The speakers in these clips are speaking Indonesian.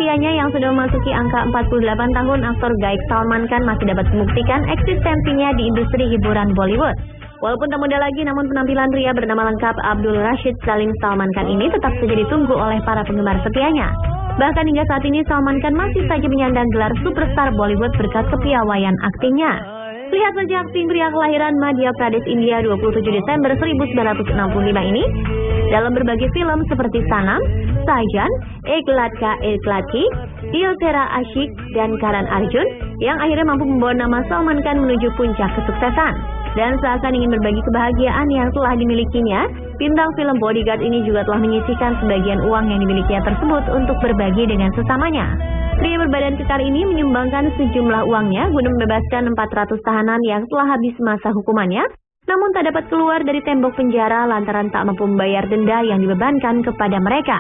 usianya yang sudah memasuki angka 48 tahun, aktor Gaik Salman Khan masih dapat membuktikan eksistensinya di industri hiburan Bollywood. Walaupun tak muda lagi, namun penampilan pria bernama lengkap Abdul Rashid Salim Salman Khan ini tetap saja ditunggu oleh para penggemar setianya. Bahkan hingga saat ini Salman Khan masih saja menyandang gelar superstar Bollywood berkat kepiawaian aktingnya. Lihat saja akting pria kelahiran Madhya Pradesh, India 27 Desember 1965 ini dalam berbagai film seperti Sanam, Sajan, Ek Ladka Ek Ladki, Dil Tera Ashik, dan Karan Arjun yang akhirnya mampu membawa nama Salman Khan menuju puncak kesuksesan. Dan seakan ingin berbagi kebahagiaan yang telah dimilikinya, bintang film Bodyguard ini juga telah menyisihkan sebagian uang yang dimilikinya tersebut untuk berbagi dengan sesamanya. Pria berbadan kekar ini menyumbangkan sejumlah uangnya guna membebaskan 400 tahanan yang telah habis masa hukumannya, namun tak dapat keluar dari tembok penjara lantaran tak mampu membayar denda yang dibebankan kepada mereka.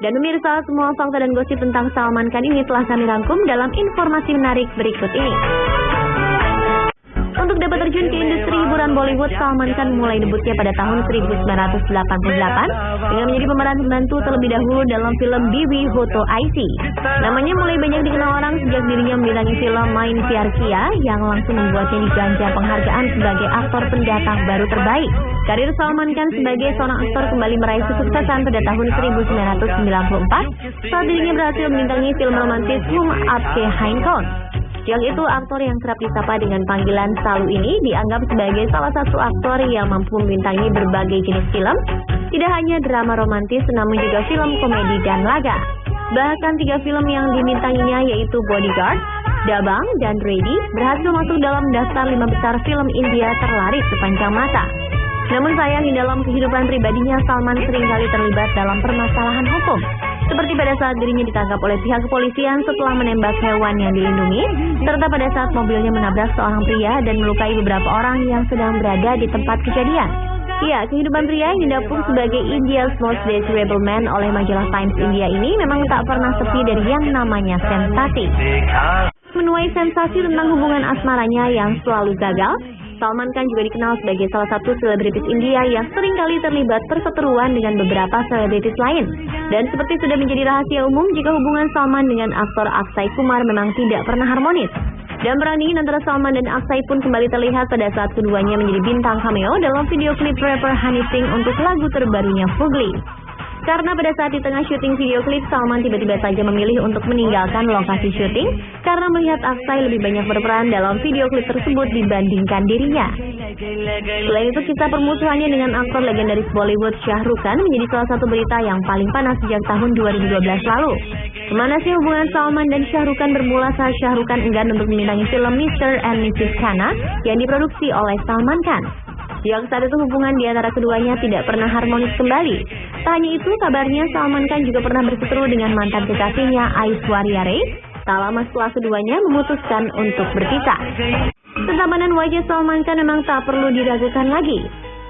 Dan pemirsa, semua fakta dan gosip tentang Salman Khan ini telah kami rangkum dalam informasi menarik berikut ini. Untuk dapat terjun ke industri hiburan Bollywood, Salman Khan mulai debutnya pada tahun 1988 dengan menjadi pemeran pembantu terlebih dahulu dalam film Bibi Ho To Aisi. Namanya mulai banyak dikenal orang sejak dirinya membintangi film Main Pyar Kiya yang langsung membuatnya diganja penghargaan sebagai aktor pendatang baru terbaik. Karir Salman Khan sebagai seorang aktor kembali meraih kesuksesan pada tahun 1994 saat dirinya berhasil membintangi film romantis Hum Aapke Hain Kaun. Yang itu, aktor yang kerap disapa dengan panggilan Salu ini dianggap sebagai salah satu aktor yang mampu membintangi berbagai jenis film, tidak hanya drama romantis namun juga film komedi dan laga. Bahkan 3 film yang dibintanginya yaitu Bodyguard, Dabang, dan Ready berhasil masuk dalam daftar 5 besar film India terlaris sepanjang masa. Namun sayang, di dalam kehidupan pribadinya Salman seringkali terlibat dalam permasalahan hukum. Seperti pada saat dirinya ditangkap oleh pihak kepolisian setelah menembak hewan yang dilindungi, serta pada saat mobilnya menabrak seorang pria dan melukai beberapa orang yang sedang berada di tempat kejadian. Ya, kehidupan pria yang didapuk sebagai India's Most Desirable Man oleh majalah Times India ini memang tak pernah sepi dari yang namanya sensasi. Menuai sensasi tentang hubungan asmaranya yang selalu gagal, Salman Khan juga dikenal sebagai salah satu selebritis India yang seringkali terlibat perseteruan dengan beberapa selebritis lain. Dan seperti sudah menjadi rahasia umum jika hubungan Salman dengan aktor Akshay Kumar memang tidak pernah harmonis. Dan perang dingin antara Salman dan Akshay pun kembali terlihat pada saat keduanya menjadi bintang cameo dalam video klip rapper Honey Singh untuk lagu terbarunya Fugly. Karena pada saat di tengah syuting video klip, Salman tiba-tiba saja memilih untuk meninggalkan lokasi syuting karena melihat Akshay lebih banyak berperan dalam video klip tersebut dibandingkan dirinya. Selain itu, kisah permusuhannya dengan aktor legendaris Bollywood Shah Rukh Khan menjadi salah satu berita yang paling panas sejak tahun 2012 lalu. Kemana sih hubungan Salman dan Shah Rukh Khan bermula saat Shah Rukh Khan enggan untuk membintangi film Mr. and Mrs. Khanna yang diproduksi oleh Salman Khan. Yang saat itu hubungan di antara keduanya tidak pernah harmonis kembali. Tak hanya itu, kabarnya Salman Khan juga pernah berseteru dengan mantan kekasihnya Aishwarya Rai tak lama setelah keduanya memutuskan untuk berpisah. Ketamanan wajah Salman Khan memang tak perlu diragukan lagi.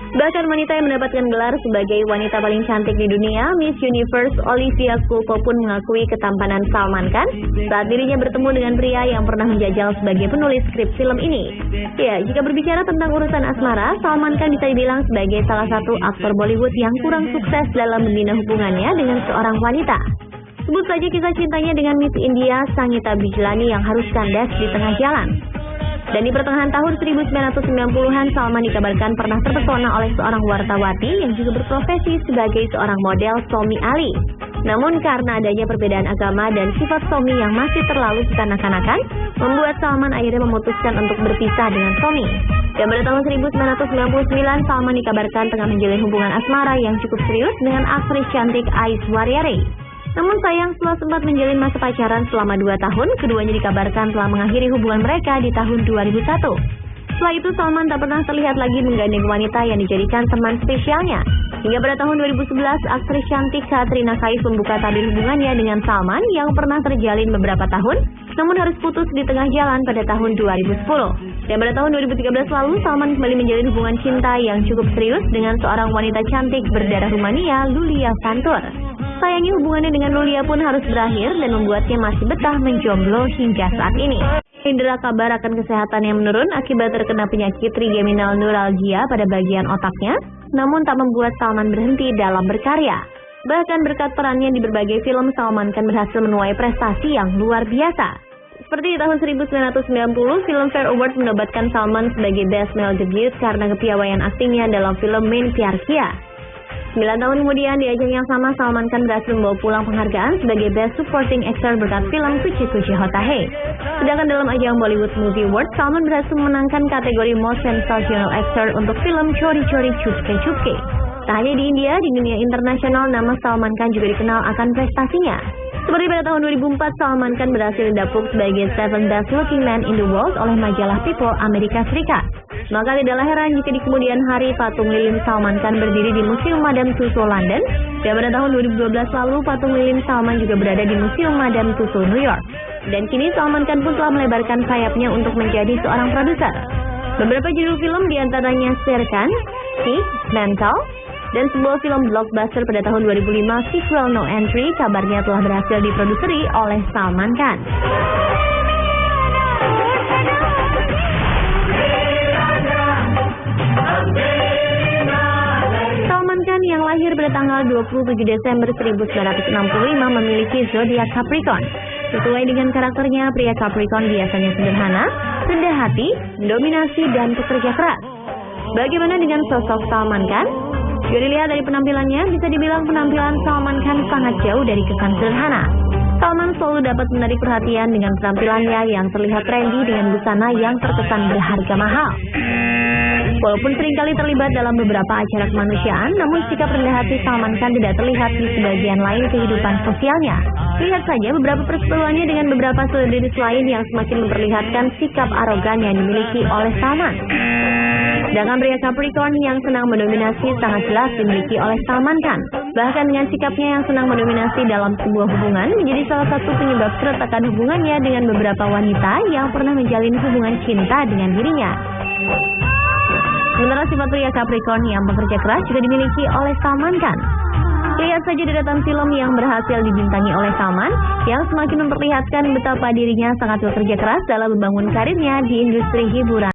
Bahkan wanita yang mendapatkan gelar sebagai wanita paling cantik di dunia, Miss Universe Olivia Culpo pun mengakui ketampanan Salman Khan saat dirinya bertemu dengan pria yang pernah menjajal sebagai penulis skrip film ini. Ya, jika berbicara tentang urusan asmara, Salman Khan bisa dibilang sebagai salah satu aktor Bollywood yang kurang sukses dalam membina hubungannya dengan seorang wanita. Sebut saja kisah cintanya dengan Miss India Sangeeta Bijlani yang harus kandas di tengah jalan. Dan di pertengahan tahun 1990-an, Salman dikabarkan pernah terpesona oleh seorang wartawati yang juga berprofesi sebagai seorang model, Somi Ali. Namun karena adanya perbedaan agama dan sifat Somi yang masih terlalu kekanak-kanakan, membuat Salman akhirnya memutuskan untuk berpisah dengan Somi. Dan pada tahun 1999, Salman dikabarkan tengah menjalin hubungan asmara yang cukup serius dengan aktris cantik Aishwarya Rai. Namun sayang, setelah sempat menjalin masa pacaran selama 2 tahun, keduanya dikabarkan telah mengakhiri hubungan mereka di tahun 2001. Setelah itu, Salman tak pernah terlihat lagi menggandeng wanita yang dijadikan teman spesialnya. Hingga pada tahun 2011, aktris cantik Katrina Kaif membuka tabir hubungannya dengan Salman yang pernah terjalin beberapa tahun, namun harus putus di tengah jalan pada tahun 2010. Dan pada tahun 2013 lalu, Salman kembali menjalin hubungan cinta yang cukup serius dengan seorang wanita cantik berdarah Rumania, Lulia Vantur. Sayangnya hubungannya dengan Lulia pun harus berakhir dan membuatnya masih betah menjomblo hingga saat ini. Indra kabar akan kesehatan yang menurun akibat terkena penyakit trigeminal neuralgia pada bagian otaknya, namun tak membuat Salman berhenti dalam berkarya. Bahkan berkat perannya di berbagai film, Salman Khan berhasil menuai prestasi yang luar biasa. Seperti di tahun 1990, Filmfare Award menobatkan Salman sebagai Best Male Debut karena kepiawaian aktingnya dalam film Main Pyar Kiya. 9 tahun kemudian, di ajang yang sama, Salman Khan berhasil membawa pulang penghargaan sebagai Best Supporting Actor berkat film Kuchi Kuchi Hota Hai. Sedangkan dalam ajang Bollywood Movie Award, Salman berhasil memenangkan kategori Most Sensational Actor untuk film Chori Chori Chupke Chupke. Tak hanya di India, di dunia internasional, nama Salman Khan juga dikenal akan prestasinya. Seperti pada tahun 2004, Salman Khan berhasil didapuk sebagai 7 Best Looking Man in the World oleh majalah People Amerika Serikat. Maka tidaklah heran jika di kemudian hari patung lilin Salman Khan berdiri di Museum Madame Tussauds London, dan pada tahun 2012 lalu patung lilin Salman juga berada di Museum Madame Tussauds New York. Dan kini Salman Khan pun telah melebarkan sayapnya untuk menjadi seorang produser. Beberapa judul film diantaranya Sher Khan, Sick, Mental, dan sebuah film blockbuster pada tahun 2005, sequel No Entry, kabarnya telah berhasil diproduseri oleh Salman Khan. Salman Khan yang lahir pada tanggal 27 Desember 1965 memiliki zodiak Capricorn. Sesuai dengan karakternya, pria Capricorn biasanya sederhana, rendah hati, mendominasi, dan pekerja keras. Bagaimana dengan sosok Salman Khan? Jika dilihat dari penampilannya, bisa dibilang penampilan Salman Khan sangat jauh dari kesan sederhana. Salman selalu dapat menarik perhatian dengan penampilannya yang terlihat trendy dengan busana yang terkesan berharga mahal. Walaupun seringkali terlibat dalam beberapa acara kemanusiaan, namun sikap rendah hati Salman Khan tidak terlihat di sebagian lain kehidupan sosialnya. Lihat saja beberapa perseteruannya dengan beberapa selebritis lain yang semakin memperlihatkan sikap arogan yang dimiliki oleh Salman. Sedangkan pria Capricorn yang senang mendominasi sangat jelas dimiliki oleh Salman Khan. Bahkan dengan sikapnya yang senang mendominasi dalam sebuah hubungan menjadi salah satu penyebab keretakan hubungannya dengan beberapa wanita yang pernah menjalin hubungan cinta dengan dirinya. Sementara sifat pria Capricorn yang bekerja keras juga dimiliki oleh Salman Khan. Lihat saja deretan film yang berhasil dibintangi oleh Salman yang semakin memperlihatkan betapa dirinya sangat bekerja keras dalam membangun karirnya di industri hiburan.